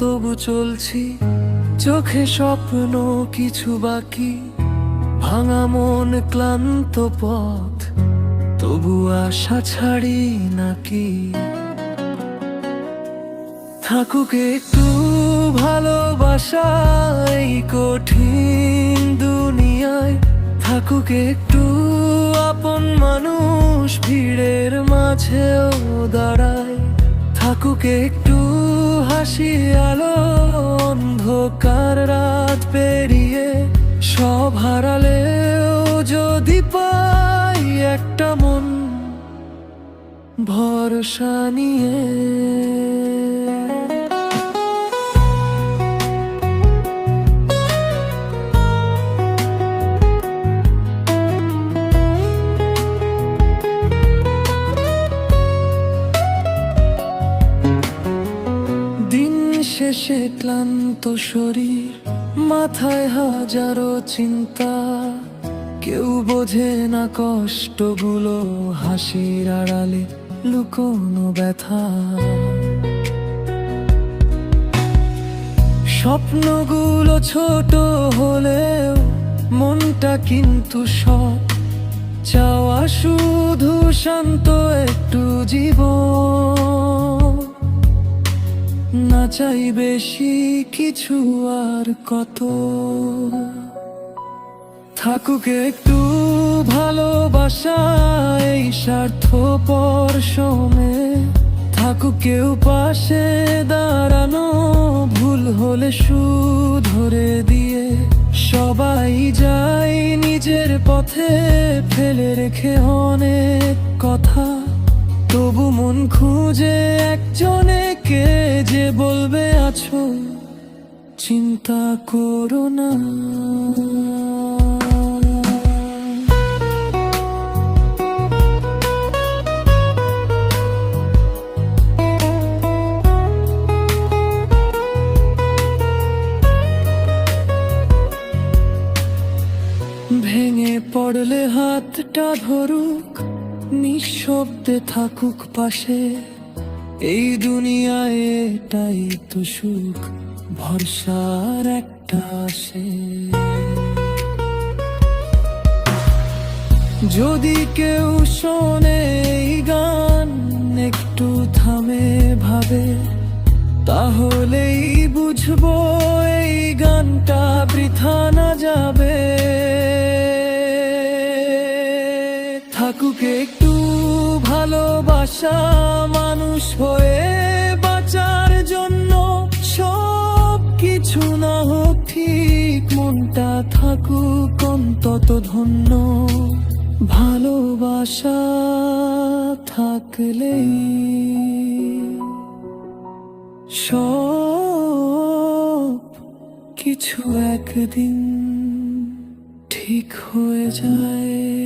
তবু চলছি, চোখে স্বপ্ন কিছু বাকি, ভাঙা মন ক্লান্ত পথ, তবু আশা ছাড়ি নাকি। থাকুক একটু ভালোবাসা এই কঠিন দুনিয়ায়, থাকুক একটু আপন মানুষ ভিড়ের মাঝেও দাঁড়ায়, থাকুক একটু হাসি আলো অন্ধকার রাত পেরিয়ে, সব হারালেও যদি পাই একটা মন ভরসা নিয়ে। শেষে ক্লান্ত শরীর, মাথায় হাজারো চিন্তা, কেউ বোঝে না কষ্টগুলো, হাসির আড়ালে লুকোনো ব্যথা। স্বপ্নগুলো ছোট হলেও মনটা কিন্তু সব, চাওয়া শুধু শান্ত একটু জীবন, না চাই বেশি কিছু আর কত। থাকুক একটু ভালোবাসা এই স্বার্থপর সময়ে, থাকুক কেউ পাশে দাঁড়ানো, ভুল হলে শুধরে দিয়ে, সবাই যায় নিজের পথে ফেলে রেখে অনেক কথা, তবু মন খুঁজে একজনকে যে বলবে আছো, চিন্তা করো না। ভেঙে পড়লে হাতটা ধরুক, নিঃশব্দে থাকুক পাশে, এই দুনিয়ায় এটাই তো সুখ, ভরসার একটা আসে। যদি কেউ শোনে এই গান, একটু থামে ভাবে, তাহলেই বুঝবো এই গানটা বৃথা না যাবে। থাকুক একটু ভালোবাসা মানুষ হয়ে বাঁচার জন্য, সব কিছু না হোক ঠিক, মনটা থাকুক অন্তত ধন্য, ভালোবাসা থাকলেই সব কিছু একদিন ঠিক হয়ে যায়।